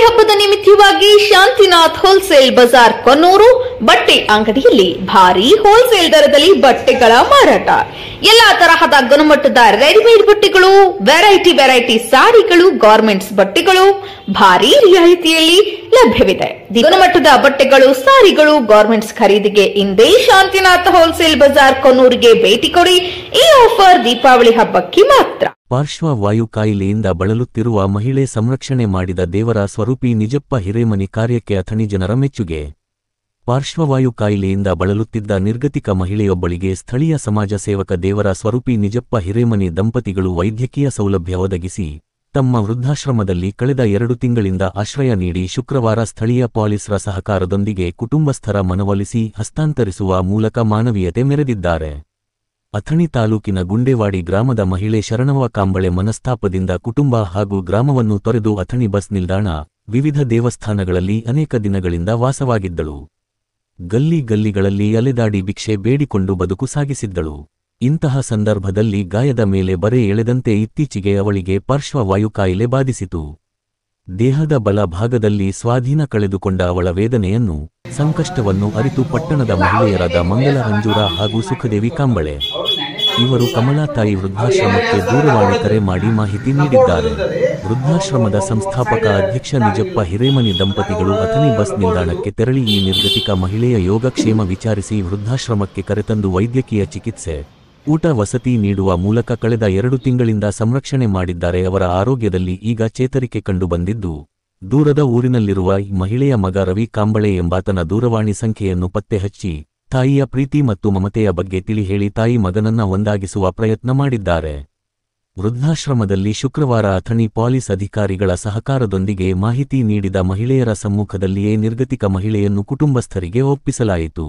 ಹಬ್ಬದ ನಿಮಿತ್ತವಾಗಿ ಶಾಂತಿನಾಥ್ ಹೋಲ್ಸೇಲ್ ಬಜಾರ್ ಕೊನ್ನೂರು ಬಟ್ಟೆ ಅಂಗಡಿಯಲ್ಲಿ ಭಾರಿ ಹೋಲ್ಸೇಲ್ ದರದಲ್ಲಿ ಬಟ್ಟೆಗಳ ಮಾರಾಟ. ಎಲ್ಲಾ ತರಹದ ಗುಣಮಟ್ಟದ ರೆಡಿಮೇಡ್ ಬಟ್ಟೆಗಳು, ವೆರೈಟಿ ಸಾರಿಗಳು, ಗಾರ್ಮೆಂಟ್ಸ್ ಬಟ್ಟೆಗಳು ಭಾರಿ ರಿಯಾಯಿತಿಯಲ್ಲಿ ಲಭ್ಯವಿದೆ. ಗುಣಮಟ್ಟದ ಬಟ್ಟೆಗಳು, ಸಾರಿಗಳು, ಗಾರ್ಮೆಂಟ್ಸ್ ಖರೀದಿಗೆ ಇಂದೇ ಶಾಂತಿನಾಥ್ ಹೋಲ್ಸೇಲ್ ಬಜಾರ್ ಕೊನ್ನೂರಿಗೆ ಭೇಟಿ ಕೊಡಿ. ಈ ಆಫರ್ ದೀಪಾವಳಿ ಹಬ್ಬಕ್ಕೆ ಮಾತ್ರ. ಪಾರ್ಶ್ವವಾಯು ಕಾಯಿಲೆಯಿಂದ ಬಳಲುತ್ತಿರುವ ಮಹಿಳೆ ಸಂರಕ್ಷಣೆ ಮಾಡಿದ ದೇವರ ಸ್ವರೂಪಿ ನಿಜಪ್ಪ ಹಿರೇಮನಿ ಕಾರ್ಯಕ್ಕೆ ಅಥಣಿ ಜನರ ಮೆಚ್ಚುಗೆ. ಪಾರ್ಶ್ವವಾಯು ಕಾಯಿಲೆಯಿಂದ ಬಳಲುತ್ತಿದ್ದ ನಿರ್ಗತಿಕ ಮಹಿಳೆಯೊಬ್ಬಳಿಗೆ ಸ್ಥಳೀಯ ಸಮಾಜ ಸೇವಕ ದೇವರ ಸ್ವರೂಪಿ ನಿಜಪ್ಪ ಹಿರೇಮನಿ ದಂಪತಿಗಳು ವೈದ್ಯಕೀಯ ಸೌಲಭ್ಯ ಒದಗಿಸಿ ತಮ್ಮ ವೃದ್ಧಾಶ್ರಮದಲ್ಲಿ ಕಳೆದ 2 ತಿಂಗಳಿಂದ ಆಶ್ರಯ ನೀಡಿ ಶುಕ್ರವಾರ ಸ್ಥಳೀಯ ಪೊಲೀಸರ ಸಹಕಾರದೊಂದಿಗೆ ಕುಟುಂಬಸ್ಥರ ಮನವೊಲಿಸಿ ಹಸ್ತಾಂತರಿಸುವ ಮೂಲಕ ಮಾನವೀಯತೆ ಮೆರೆದಿದ್ದಾರೆ. ಅಥಣಿ ತಾಲೂಕಿನ ಗುಂಡೇವಾಡಿ ಗ್ರಾಮದ ಮಹಿಳೆ ಶರಣವ್ವ ಕಾಂಬಳೆ ಮನಸ್ತಾಪದಿಂದ ಕುಟುಂಬ ಹಾಗೂ ಗ್ರಾಮವನ್ನು ತೊರೆದು ಅಥಣಿ ಬಸ್ ನಿಲ್ದಾಣ, ವಿವಿಧ ದೇವಸ್ಥಾನಗಳಲ್ಲಿ ಅನೇಕ ದಿನಗಳಿಂದ ವಾಸವಾಗಿದ್ದಳು. ಗಲ್ಲಿಗಳಲ್ಲಿ ಅಲೆದಾಡಿ ಭಿಕ್ಷೆ ಬೇಡಿಕೊಂಡು ಬದುಕು ಸಾಗಿಸಿದ್ದಳು. ಇಂತಹ ಸಂದರ್ಭದಲ್ಲಿ ಗಾಯದ ಮೇಲೆ ಬರೆ ಎಳೆದಂತೆ ಇತ್ತೀಚೆಗೆ ಅವಳಿಗೆ ಪಾರ್ಶ್ವವಾಯು ಕಾಯಿಲೆ ಬಾಧಿಸಿತು. ದೇಹದ ಬಲ ಭಾಗದಲ್ಲಿ ಸ್ವಾಧೀನ ಕಳೆದುಕೊಂಡ ಅವಳ ವೇದನೆಯನ್ನು, ಸಂಕಷ್ಟವನ್ನು ಅರಿತು ಪಟ್ಟಣದ ಮಹಿಳೆಯರಾದ ಮಂಗಲ ಅಂಜೂರ ಹಾಗೂ ಸುಖದೇವಿ ಕಾಂಬಳೆ ಇವರು ಕಮಲಾತಾಯಿ ವೃದ್ಧಾಶ್ರಮಕ್ಕೆ ದೂರವಾಣಿ ಕರೆ ಮಾಡಿ ಮಾಹಿತಿ ನೀಡಿದ್ದಾರೆ. ವೃದ್ಧಾಶ್ರಮದ ಸಂಸ್ಥಾಪಕ ಅಧ್ಯಕ್ಷ ನಿಜಪ್ಪ ಹಿರೇಮನಿ ದಂಪತಿಗಳು ಅಥಣಿ ಬಸ್ ನಿಲ್ದಾಣಕ್ಕೆ ತೆರಳಿ ಈ ನಿರ್ಗತಿಕ ಮಹಿಳೆಯ ಯೋಗಕ್ಷೇಮ ವಿಚಾರಿಸಿ ವೃದ್ಧಾಶ್ರಮಕ್ಕೆ ಕರೆತಂದು ವೈದ್ಯಕೀಯ ಚಿಕಿತ್ಸೆ, ಊಟ, ವಸತಿ ನೀಡುವ ಮೂಲಕ ಕಳೆದ 2 ತಿಂಗಳಿಂದ ಸಂರಕ್ಷಣೆ ಮಾಡಿದ್ದಾರೆ. ಅವರ ಆರೋಗ್ಯದಲ್ಲಿ ಈಗ ಚೇತರಿಕೆ ಕಂಡುಬಂದಿದ್ದು, ದೂರದ ಊರಿನಲ್ಲಿರುವ ಈ ಮಹಿಳೆಯ ಮಗ ರವಿ ಕಾಂಬಳೆ ಎಂಬಾತನ ದೂರವಾಣಿ ಸಂಖ್ಯೆಯನ್ನು ಪತ್ತೆ ಹಚ್ಚಿ ತಾಯಿಯ ಪ್ರೀತಿ ಮತ್ತು ಮಮತೆಯ ಬಗ್ಗೆ ತಿಳಿ ಹೇಳಿ ತಾಯಿ ಮಗನನ್ನ ಒಂದಾಗಿಸುವ ಪ್ರಯತ್ನ ಮಾಡಿದ್ದಾರೆ. ವೃದ್ಧಾಶ್ರಮದಲ್ಲಿ ಶುಕ್ರವಾರ ಅಥಣಿ ಪೊಲೀಸ್ ಅಧಿಕಾರಿಗಳ ಸಹಕಾರದೊಂದಿಗೆ ಮಾಹಿತಿ ನೀಡಿದ ಮಹಿಳೆಯರ ಸಮ್ಮುಖದಲ್ಲಿಯೇ ನಿರ್ಗತಿಕ ಮಹಿಳೆಯನ್ನು ಕುಟುಂಬಸ್ಥರಿಗೆ ಒಪ್ಪಿಸಲಾಯಿತು.